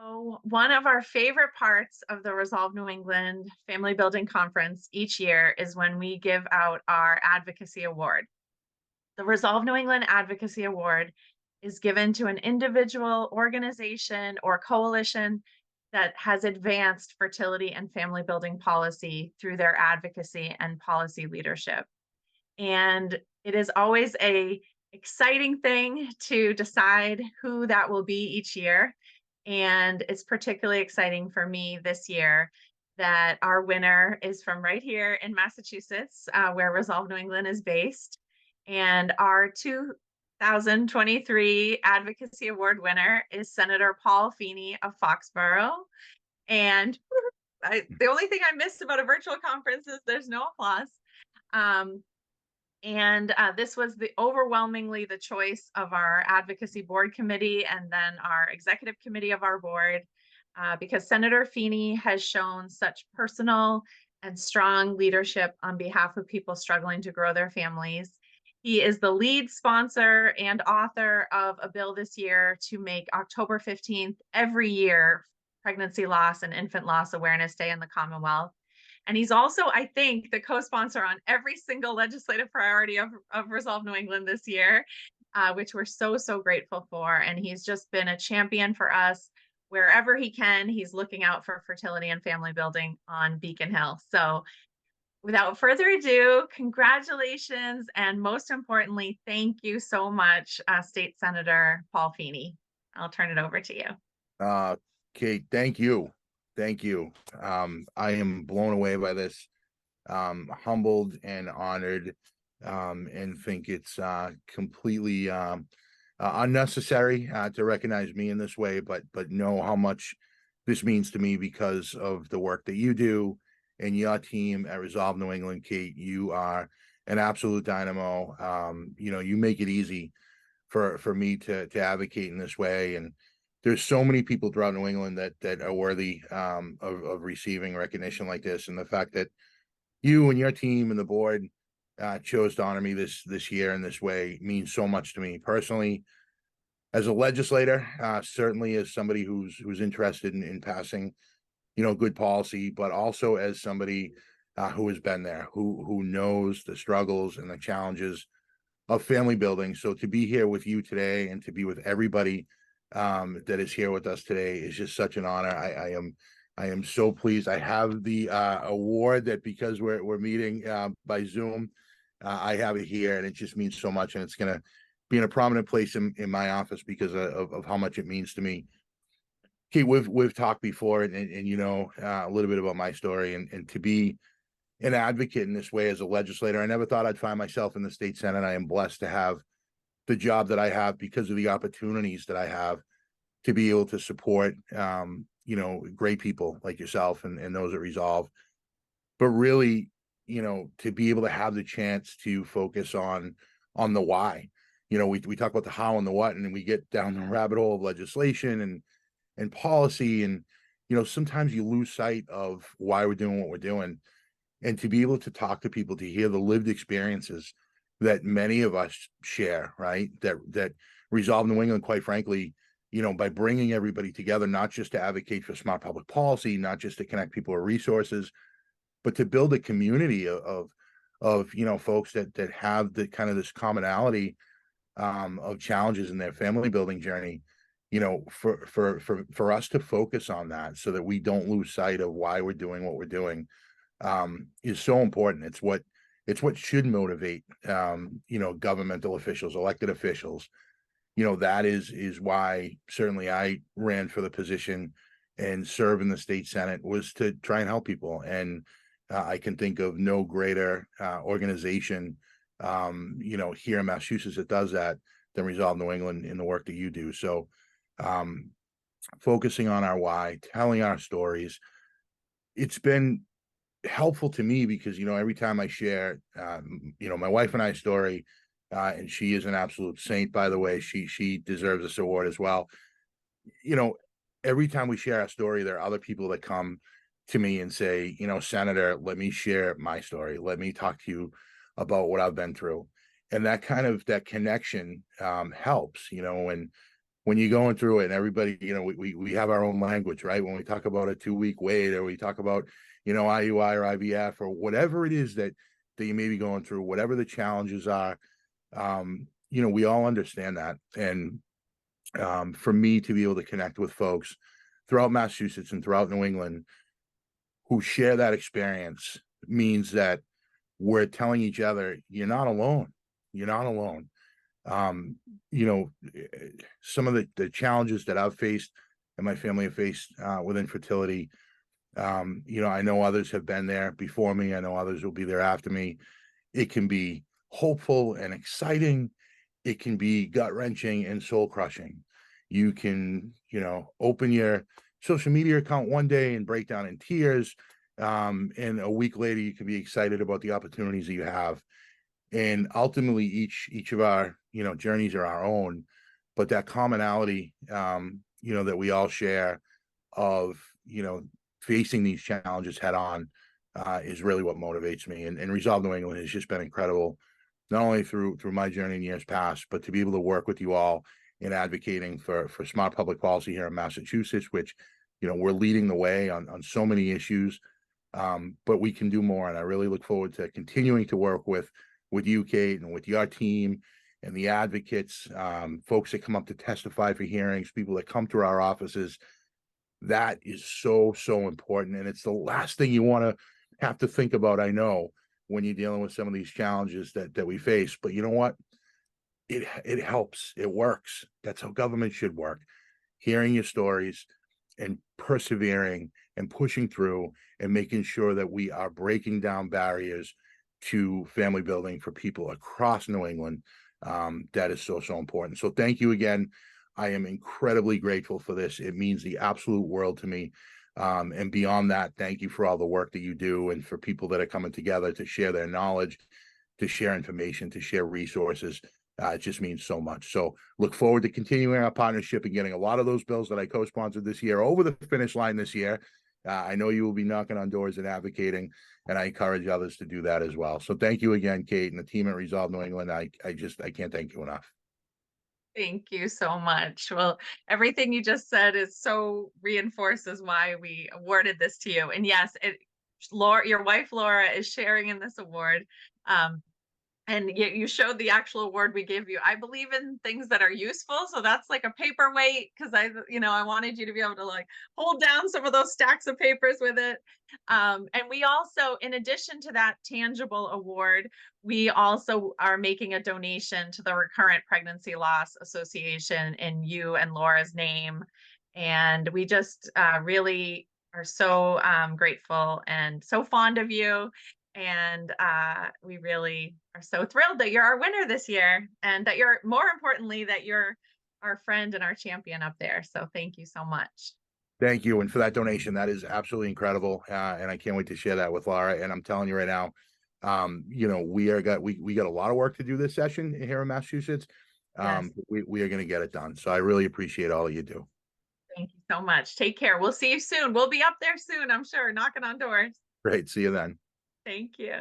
So, one of our favorite parts of the Resolve New England Family Building Conference each year is when we give out our Advocacy Award. The Resolve New England Advocacy Award is given to an individual, organization, or coalition that has advanced fertility and family building policy through their advocacy and policy leadership. And it is always a exciting thing to decide who that will be each year. And it's particularly exciting for me this year that our winner is from right here in Massachusetts, where Resolve New England is based. And our 2023 Advocacy Award winner is Senator Paul Feeney of Foxborough. And the only thing I missed about a virtual conference is there's no applause. Um, and this was overwhelmingly the choice of our advocacy board committee and then our executive committee of our board, because Senator Feeney has shown such personal and strong leadership on behalf of people struggling to grow their families. He is the lead sponsor and author of a bill this year to make October 15th every year Pregnancy Loss and Infant Loss Awareness Day in the Commonwealth. And he's also, I think, the co-sponsor on every single legislative priority of Resolve New England this year, which we're so grateful for. And he's just been a champion for us wherever he can. He's looking out for fertility and family building on Beacon Hill. So without further ado, congratulations. And most importantly, thank you so much, State Senator Paul Feeney. I'll turn it over to you. Kate, thank you. Thank you. I am blown away by this, humbled and honored, and think it's completely unnecessary to recognize me in this way, but know how much this means to me because of the work that you do and your team at Resolve New England. Kate, you are an absolute dynamo. You make it easy for me to advocate in this way, and there's so many people throughout New England that are worthy of receiving recognition like this. And the fact that you and your team and the board chose to honor me this year in this way means so much to me personally, as a legislator, certainly as somebody who's interested in passing, good policy, but also as somebody who has been there, who knows the struggles and the challenges of family building. So to be here with you today and to be with everybody that is here with us today is just such an honor. I am so pleased. I have the award that, because we're meeting by Zoom, I have it here, and it just means so much, and it's going to be in a prominent place in my office because of how much it means to me. Kate, we've talked before, and a little bit about my story, and to be an advocate in this way as a legislator, I never thought I'd find myself in the state Senate. I am blessed to have the job that I have because of the opportunities that I have to be able to support, great people like yourself and those at Resolve, but really, to be able to have the chance to focus on the why. We talk about the how and the what, and then we get down the rabbit hole of legislation and policy. And, sometimes you lose sight of why we're doing what we're doing, and to be able to talk to people, to hear the lived experiences that many of us share, right? That Resolve New England, quite frankly, by bringing everybody together, not just to advocate for smart public policy, not just to connect people with resources, but to build a community of folks that have the kind of this commonality of challenges in their family building journey. For us to focus on that so that we don't lose sight of why we're doing what we're doing is so important. It's what should motivate, governmental officials, elected officials. That is why certainly I ran for the position and serve in the state Senate, was to try and help people. And I can think of no greater organization, here in Massachusetts that does that than Resolve New England in the work that you do. So focusing on our why, telling our stories, it's been helpful to me because every time I share my wife and I's story, and she is an absolute saint, by the way. She deserves this award as well. Every time we share our story, there are other people that come to me and say, Senator, let me share my story, let me talk to you about what I've been through. And that connection helps, and when you're going through it and everybody, we have our own language, right? When we talk about a 2 week wait, or we talk about, IUI or IVF or whatever it is that you may be going through, whatever the challenges are, we all understand that. And for me to be able to connect with folks throughout Massachusetts and throughout New England who share that experience means that we're telling each other, you're not alone. You're not alone. Um, some of the challenges that I've faced and my family have faced with infertility, I know others have been there before me. I know others will be there after me. It can be hopeful and exciting. It can be gut-wrenching and soul-crushing. You can, open your social media account one day and break down in tears. And a week later, you can be excited about the opportunities that you have. And ultimately, each of our, journeys are our own, but that commonality, that we all share of, facing these challenges head on, is really what motivates me. And Resolve New England has just been incredible, not only through my journey in years past, but to be able to work with you all in advocating for smart public policy here in Massachusetts, which, we're leading the way on so many issues. But we can do more. And I really look forward to continuing to work with you, Kate, and with your team and the advocates, folks that come up to testify for hearings, people that come through our offices. That is so, so important. And it's the last thing you want to have to think about, I know, when you're dealing with some of these challenges that we face. But you know what? It helps. It works. That's how government should work. Hearing your stories and persevering and pushing through and making sure that we are breaking down barriers to family building for people across New England. That is so, so important. So thank you again. I am incredibly grateful for this. It means the absolute world to me. And beyond that, thank you for all the work that you do and for people that are coming together to share their knowledge, to share information, to share resources. It just means so much. So look forward to continuing our partnership and getting a lot of those bills that I co-sponsored this year over the finish line this year. I know you will be knocking on doors and advocating, and I encourage others to do that as well. So thank you again, Kate, and the team at Resolve New England. I can't thank you enough. Thank you so much. Well, everything you just said is so reinforces why we awarded this to you. And yes, Laura, your wife Laura, is sharing in this award. And you showed the actual award we gave you. I believe in things that are useful, so that's like a paperweight, because I wanted you to be able to like hold down some of those stacks of papers with it. And we also, in addition to that tangible award, we also are making a donation to the Recurrent Pregnancy Loss Association in you and Laura's name. And we just really are so grateful and so fond of you. And we really are so thrilled that you're our winner this year, and that you're, more importantly, that you're our friend and our champion up there. So thank you so much. Thank you. And for that donation, that is absolutely incredible. And I can't wait to share that with Laura. And I'm telling you right now, we got a lot of work to do this session here in Massachusetts. Yes. We are going to get it done. So I really appreciate all you do. Thank you so much. Take care. We'll see you soon. We'll be up there soon, I'm sure, knocking on doors. Great. See you then. Thank you.